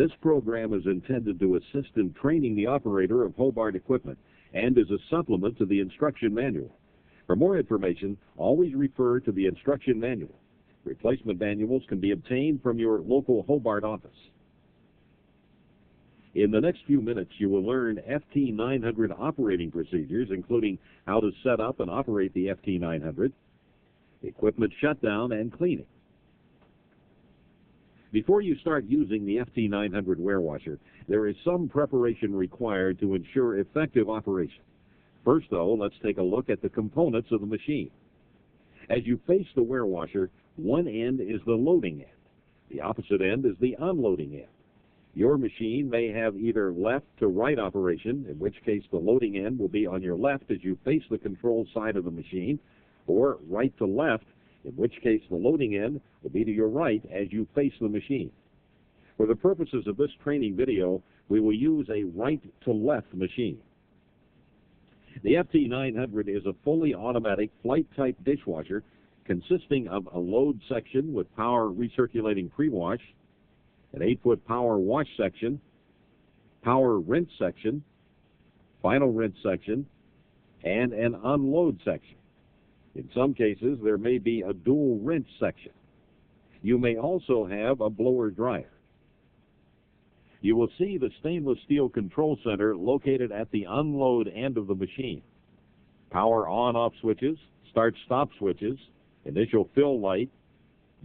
This program is intended to assist in training the operator of Hobart equipment and is a supplement to the instruction manual. For more information, always refer to the instruction manual. Replacement manuals can be obtained from your local Hobart office. In the next few minutes, you will learn FT900 operating procedures, including how to set up and operate the FT900, equipment shutdown, and cleaning. Before you start using the FT900 Warewasher, there is some preparation required to ensure effective operation. First, though, let's take a look at the components of the machine. As you face the Warewasher, one end is the loading end. The opposite end is the unloading end. Your machine may have either left to right operation, in which case the loading end will be on your left as you face the control side of the machine, or right to left, in which case the loading end will be to your right as you face the machine. For the purposes of this training video, we will use a right to left machine. The FT900 is a fully automatic flight-type dishwasher consisting of a load section with power recirculating pre-wash, an 8-foot power wash section, power rinse section, final rinse section, and an unload section. In some cases, there may be a dual rinse section. You may also have a blower dryer. You will see the stainless steel control center located at the unload end of the machine. Power on-off switches, start-stop switches, initial fill light,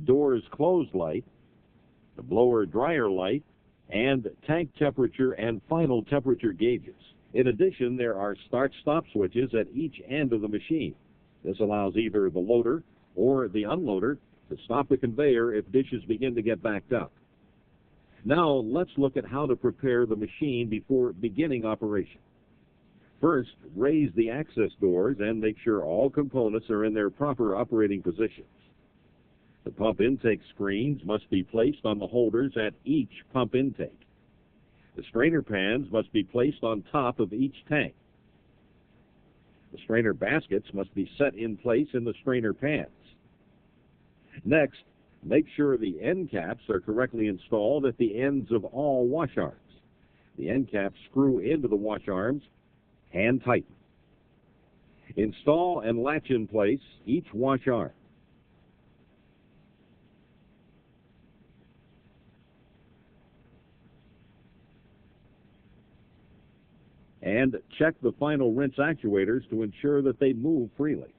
doors closed light, the blower dryer light, and tank temperature and final temperature gauges. In addition, there are start-stop switches at each end of the machine. This allows either the loader or the unloader to stop the conveyor if dishes begin to get backed up. Now, let's look at how to prepare the machine before beginning operation. First, raise the access doors and make sure all components are in their proper operating positions. The pump intake screens must be placed on the holders at each pump intake. The strainer pans must be placed on top of each tank. The strainer baskets must be set in place in the strainer pans. Next, make sure the end caps are correctly installed at the ends of all wash arms. The end caps screw into the wash arms, hand tighten. Install and latch in place each wash arm. And check the final rinse actuators to ensure that they move freely.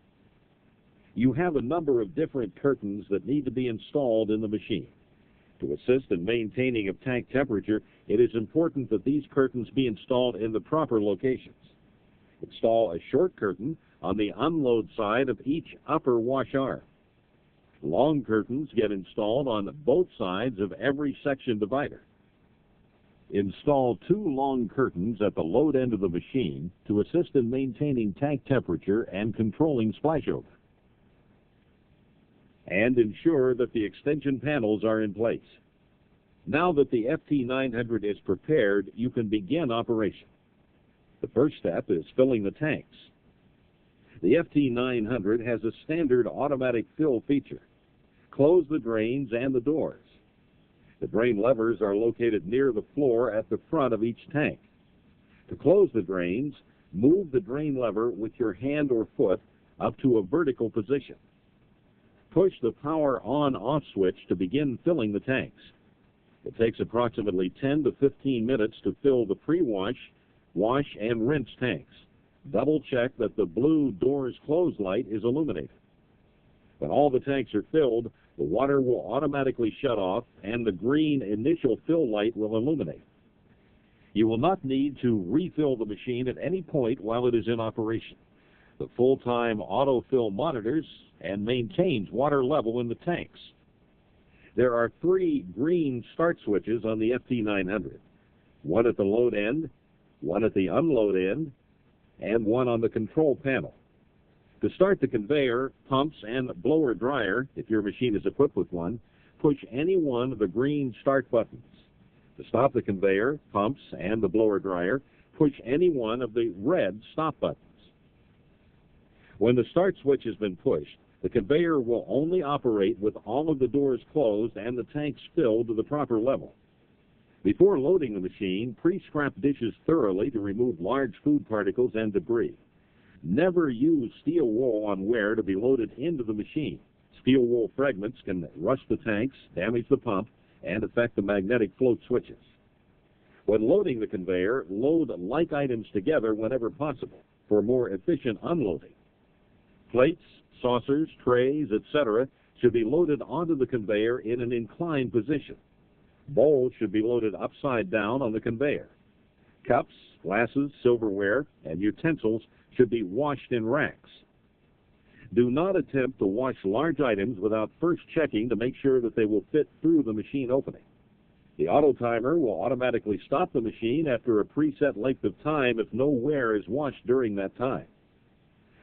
You have a number of different curtains that need to be installed in the machine. To assist in maintaining of tank temperature, it is important that these curtains be installed in the proper locations. Install a short curtain on the unload side of each upper wash arm. Long curtains get installed on both sides of every section divider. Install 2 long curtains at the load end of the machine to assist in maintaining tank temperature and controlling splashover. And ensure that the extension panels are in place. Now that the FT900 is prepared, you can begin operation. The first step is filling the tanks. The FT900 has a standard automatic fill feature. Close the drains and the doors. The drain levers are located near the floor at the front of each tank. To close the drains, move the drain lever with your hand or foot up to a vertical position. Push the power on-off switch to begin filling the tanks. It takes approximately 10 to 15 minutes to fill the pre-wash, wash, and rinse tanks. Double check that the blue doors closed light is illuminated. When all the tanks are filled, the water will automatically shut off and the green initial fill light will illuminate. You will not need to refill the machine at any point while it is in operation. The full-time autofill monitors and maintains water level in the tanks. There are 3 green start switches on the FT900, one at the load end, one at the unload end, and one on the control panel. To start the conveyor, pumps, and blower dryer, if your machine is equipped with one, push any one of the green start buttons. To stop the conveyor, pumps, and the blower dryer, push any one of the red stop buttons. When the start switch has been pushed, the conveyor will only operate with all of the doors closed and the tanks filled to the proper level. Before loading the machine, pre-scrap dishes thoroughly to remove large food particles and debris. Never use steel wool on ware to be loaded into the machine. Steel wool fragments can rust the tanks, damage the pump, and affect the magnetic float switches. When loading the conveyor, load like items together whenever possible for more efficient unloading. Plates, saucers, trays, etc. should be loaded onto the conveyor in an inclined position. Bowls should be loaded upside down on the conveyor. Cups, glasses, silverware, and utensils should be washed in racks. Do not attempt to wash large items without first checking to make sure that they will fit through the machine opening. The auto timer will automatically stop the machine after a preset length of time if no ware is washed during that time.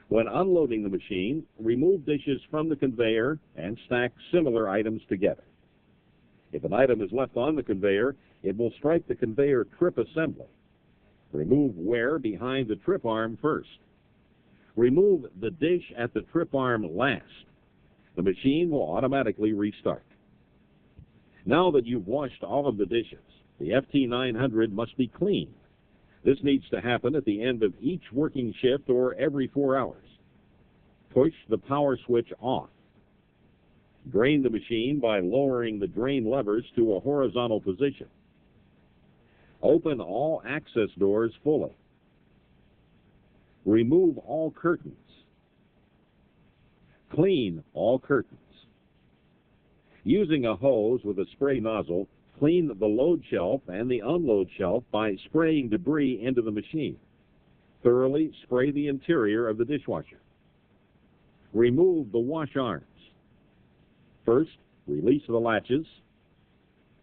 When unloading the machine, remove dishes from the conveyor and stack similar items together. If an item is left on the conveyor, it will strike the conveyor trip assembly. Remove ware behind the trip arm first. Remove the dish at the trip arm last. The machine will automatically restart. Now that you've washed all of the dishes, the FT900 must be cleaned. This needs to happen at the end of each working shift or every 4 hours. Push the power switch off. Drain the machine by lowering the drain levers to a horizontal position. Open all access doors fully. Remove all curtains. Clean all curtains. Using a hose with a spray nozzle, clean the load shelf and the unload shelf by spraying debris into the machine. Thoroughly spray the interior of the dishwasher. Remove the wash arms. First, release the latches.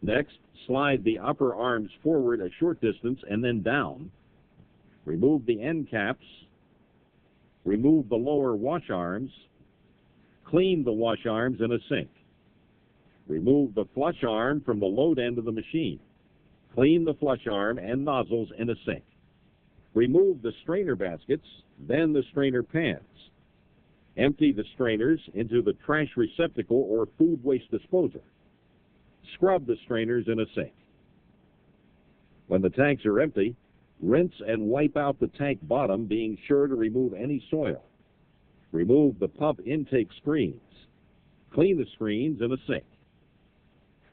Next, slide the upper arms forward a short distance and then down. Remove the end caps. Remove the lower wash arms. Clean the wash arms in a sink. Remove the flush arm from the load end of the machine. Clean the flush arm and nozzles in a sink. Remove the strainer baskets, then the strainer pans. Empty the strainers into the trash receptacle or food waste disposer. Scrub the strainers in a sink. When the tanks are empty, rinse and wipe out the tank bottom, being sure to remove any soil. Remove the pump intake screens. Clean the screens in a sink.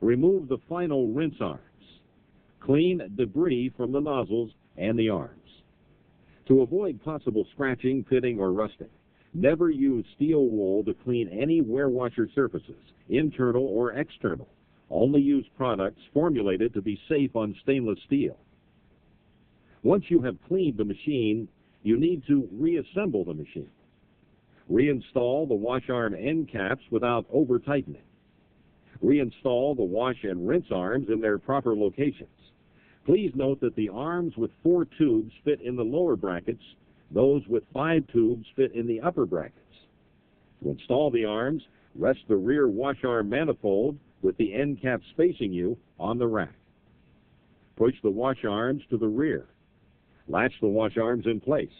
Remove the final rinse arms. Clean debris from the nozzles and the arms. To avoid possible scratching, pitting, or rusting, never use steel wool to clean any warewasher surfaces, internal or external. Only use products formulated to be safe on stainless steel. Once you have cleaned the machine, you need to reassemble the machine. Reinstall the wash arm end caps without over-tightening. Reinstall the wash and rinse arms in their proper locations. Please note that the arms with 4 tubes fit in the lower brackets. Those with 5 tubes fit in the upper brackets. To install the arms, rest the rear wash arm manifold with the end caps facing you on the rack. Push the wash arms to the rear. Latch the wash arms in place.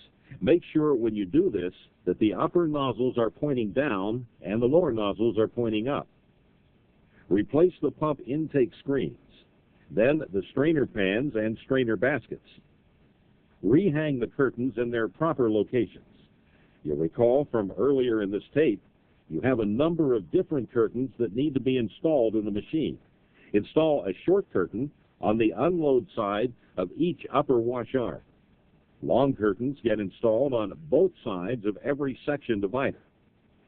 Make sure when you do this that the upper nozzles are pointing down and the lower nozzles are pointing up. Replace the pump intake screens, then the strainer pans and strainer baskets. Rehang the curtains in their proper locations. You'll recall from earlier in this tape, you have a number of different curtains that need to be installed in the machine. Install a short curtain on the unload side of each upper wash arm. Long curtains get installed on both sides of every section divider.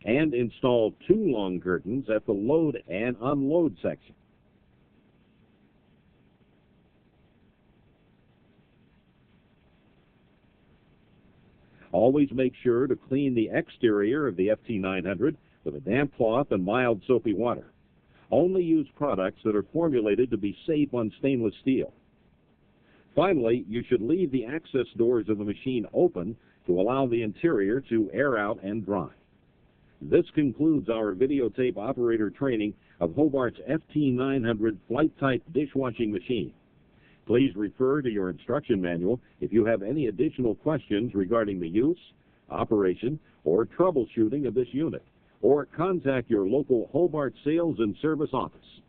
And install 2 long curtains at the load and unload section. Always make sure to clean the exterior of the FT900 with a damp cloth and mild soapy water. Only use products that are formulated to be safe on stainless steel. Finally, you should leave the access doors of the machine open to allow the interior to air out and dry. This concludes our videotape operator training of Hobart's FT900 flight-type dishwashing machine. Please refer to your instruction manual if you have any additional questions regarding the use, operation, or troubleshooting of this unit, or contact your local Hobart Sales and Service office.